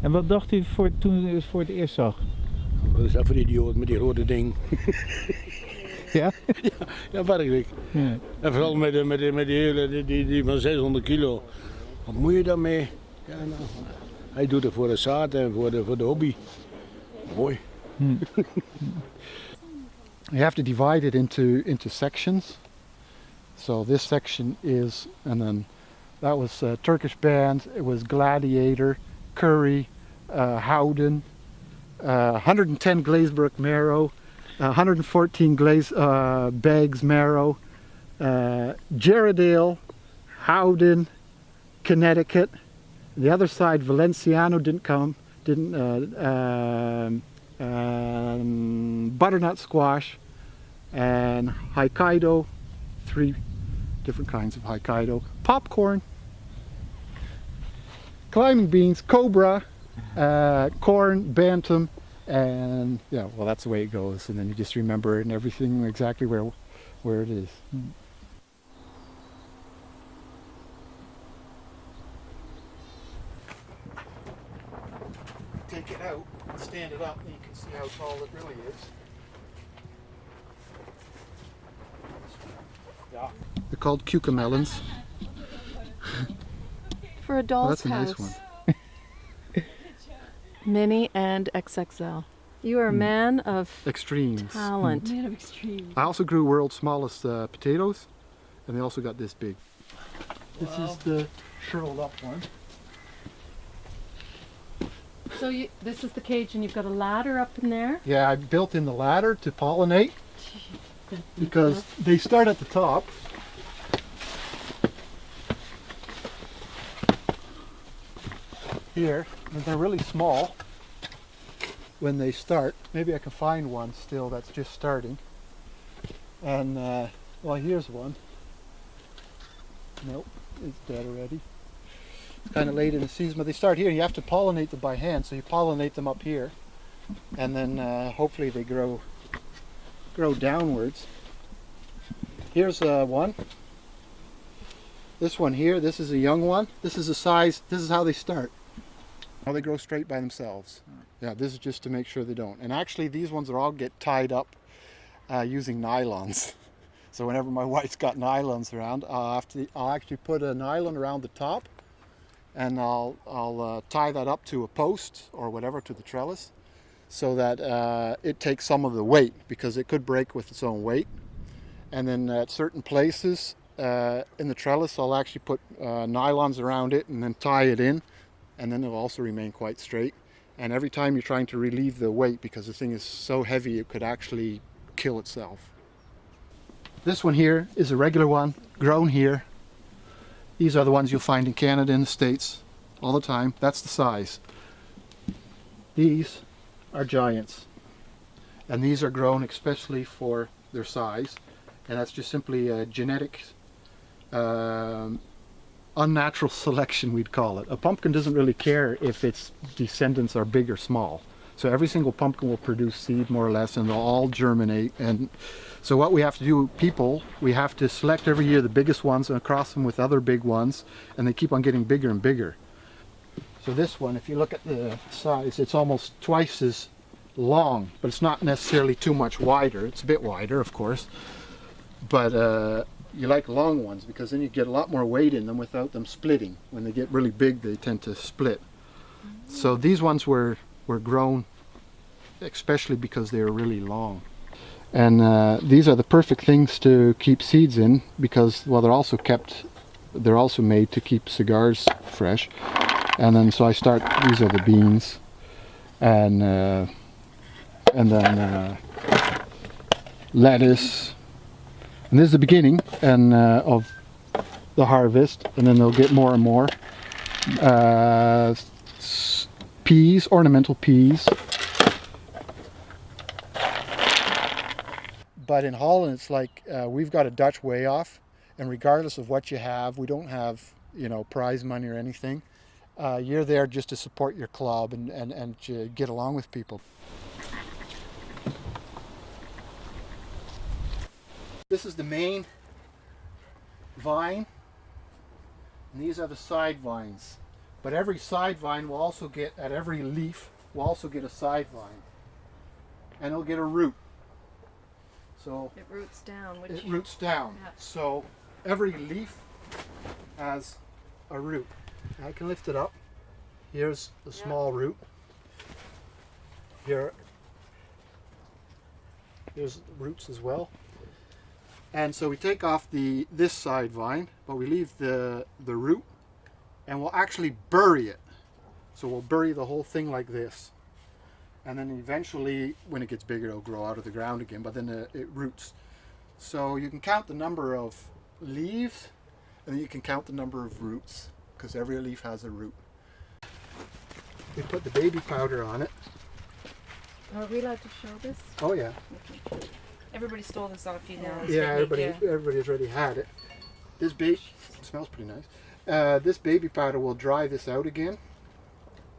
En wat dacht u toen u het voor het eerst zag? Wat is dat voor idioot met die rode ding? Ja? Ja, werkelijk. Ja. En vooral met die hele, die van 600 kilo. Wat moet je daarmee? Ja, nou, hij doet het voor de zaad en voor de hobby. Mooi. You have to divide it into sections. So this section is, and then that was Turkish band, it was Gladiator, Curry, Howden, 110 Glazebrook marrow, 114 Beggs marrow, Gerardale, Howden, Connecticut. The other side, Valenciano didn't come, butternut squash, and Hokkaido, 3 different kinds of Hokkaido, popcorn, climbing beans, cobra, corn, bantam, and yeah, well, that's the way it goes. And then you just remember it and everything exactly where it is. Take it out, stand it up, and you can see how tall it really is. Yeah. They're called cucamelons. For a doll's That's a house. nice one. Mini and XXL. You are a man of Extremes. talent. Man of extreme. I also grew world's smallest potatoes, and they also got this big. This is the shriveled up one. So this is the cage and you've got a ladder up in there? Yeah, I built in the ladder to pollinate because they start at the top. Here, and they're really small when they start. Maybe I can find one still that's just starting. And well, here's one. Nope, it's dead already. It's kind of late in the season, but they start here. You have to pollinate them by hand, so you pollinate them up here, and then hopefully they grow downwards. Here's one. This one here, this is a young one. This is the size, this is how they start. Now they grow straight by themselves. Yeah, this is just to make sure they don't. And actually these ones are all get tied up using nylons. So whenever my wife's got nylons around, I'll actually put a nylon around the top, and I'll tie that up to a post or whatever, to the trellis, so that it takes some of the weight, because it could break with its own weight. And then at certain places in the trellis, I'll actually put nylons around it and then tie it in, and then it'll also remain quite straight. And every time you're trying to relieve the weight, because the thing is so heavy it could actually kill itself. This one here is a regular one, grown here. These are the ones you'll find in Canada and the States all the time. That's the size. These are giants, and these are grown especially for their size, and that's just simply a genetic unnatural selection, we'd call it. A pumpkin doesn't really care if its descendants are big or small. So every single pumpkin will produce seed more or less, and they'll all germinate. And so what we have to do, we have to select every year the biggest ones and cross them with other big ones, and they keep on getting bigger and bigger. So this one, if you look at the size, it's almost twice as long, but it's not necessarily too much wider. It's a bit wider, of course, but you like long ones because then you get a lot more weight in them without them splitting. When they get really big, they tend to split. So these ones were grown especially because they were really long. And these are the perfect things to keep seeds in, because, well, they're also made to keep cigars fresh. And then so these are the beans, and then lettuce. And this is the beginning of the harvest, and then they'll get more and more. Peas, ornamental peas. But in Holland, it's like we've got a Dutch way off, and regardless of what you have, we don't have, prize money or anything. You're there just to support your club and to get along with people. This is the main vine, and these are the side vines. But every side vine will also get, at every leaf, will also get a side vine. And it'll get a root. So It roots down. Which it roots down. Yeah. So every leaf has a root. I can lift it up. Here's the small root. Here's roots as well. And so we take off this side vine, but we leave the root, and we'll actually bury it. So we'll bury the whole thing like this. And then eventually, when it gets bigger, it'll grow out of the ground again, but then it roots. So you can count the number of leaves, and then you can count the number of roots, because every leaf has a root. We put the baby powder on it. Are we allowed to show this? Oh yeah. Everybody stole this off you now. Yeah, everybody's already had it. This baby, it smells pretty nice. This baby powder will dry this out again,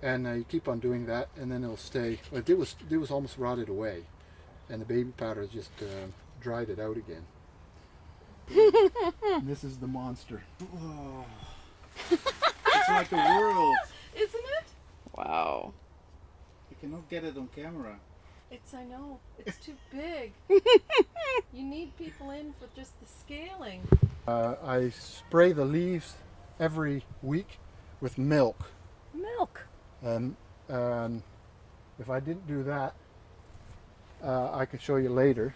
and you keep on doing that, and then it'll stay. Well, it was almost rotted away, and the baby powder just dried it out again. This is the monster. Oh. It's like the world. Isn't it? Wow. You cannot get it on camera. I know. It's too big. You need people in for just the scaling. I spray the leaves every week with milk. Milk. And if I didn't do that, I could show you later,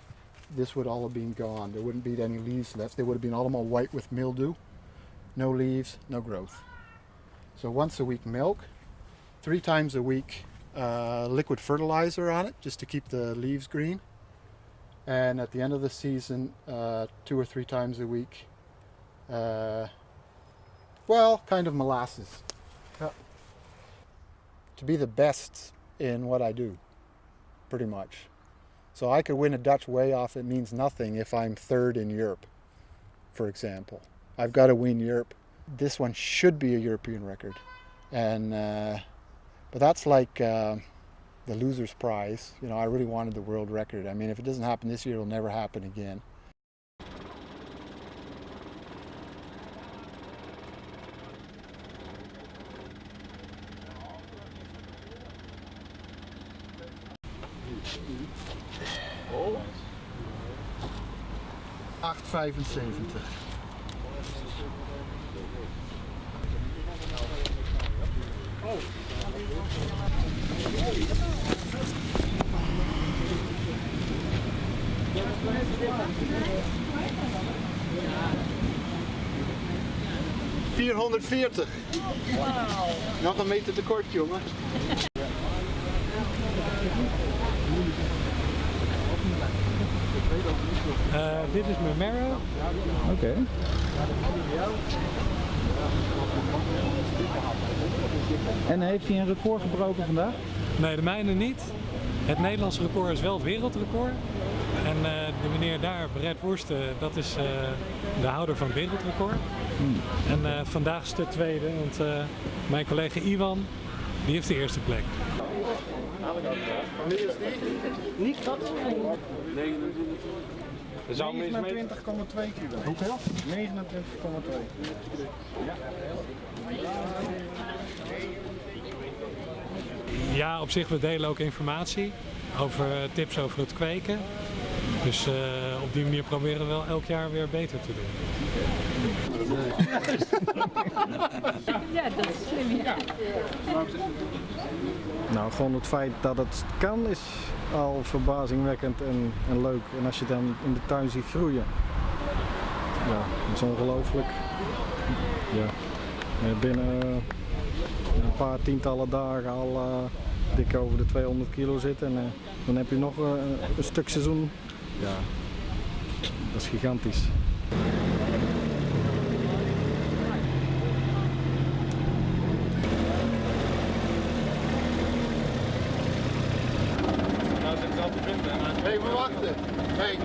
this would all have been gone. There wouldn't be any leaves left. They would have been all white with mildew. No leaves, no growth. So once a week milk, 3 times a week liquid fertilizer on it, just to keep the leaves green. And at the end of the season, 2 or 3 times a week, well, kind of molasses. To be the best in what I do, pretty much. So I could win a Dutch weigh-off. It means nothing if I'm 3rd in Europe, for example. I've got to win Europe. This one should be a European record, and but that's like the loser's prize. You know, I really wanted the world record. I mean, if it doesn't happen this year, it'll never happen again. Oh. 8,75. Oh. 440. Wauw. Nog een meter tekort, jongen. Dit is mijn marrow. Oké. En heeft hij een record gebroken vandaag? Nee, de mijne niet. Het Nederlandse record is wel het wereldrecord. En de meneer daar, Brad Wursten, dat is de houder van het wereldrecord. En vandaag is de tweede, want mijn collega Iwan, die heeft de eerste plek. Niet dat. 29,2 kilo. Hoeveel? 29,2. Ja, op zich, we delen ook informatie over tips over het kweken. Dus op die manier proberen we wel elk jaar weer beter te doen. Ja, dat is slim. Ja. Nou, gewoon het feit dat het kan is al verbazingwekkend en leuk. En als je dan in de tuin ziet groeien, ja, dat is ongelooflijk. Ja. Binnen een paar tientallen dagen al dik over de 200 kilo zitten en dan heb je nog een stuk seizoen. Ja, dat is gigantisch. Hey, we wachten. Hey.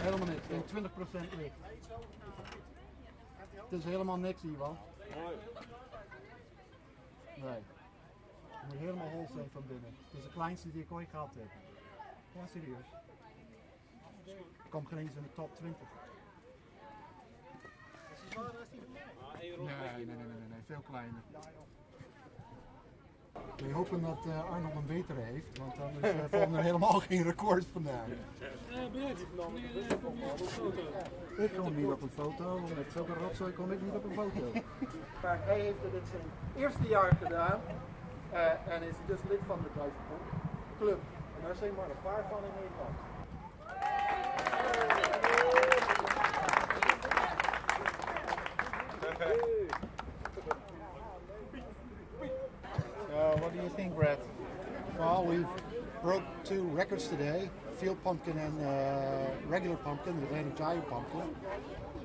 Helemaal niks, 20% leeg. Het is helemaal niks, Iwan. Nee. Het moet helemaal hol zijn van binnen. Het is de kleinste die ik ooit gehad heb. Ja, serieus. Ik kom geen eens in de top 20. Nee, veel kleiner. We hopen dat Arnold een betere heeft, want anders vallen er helemaal geen records vandaag. Ik kom niet op een foto, want met zulke rotzooi kom ik niet op een foto. Maar hij heeft het zijn eerste jaar gedaan en is dus lid van de 1000 club. En daar zijn maar een paar van in Nederland. So, what do you think, Brad? Well, we've broke 2 records today, field pumpkin and regular pumpkin, the Atlantic Giant pumpkin.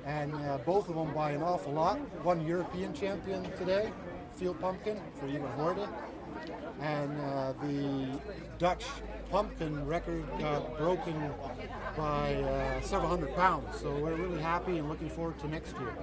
And both of them by an awful lot. One European champion today, field pumpkin, for even Horde. And the Dutch pumpkin record got broken by several hundred pounds. So we're really happy and looking forward to next year.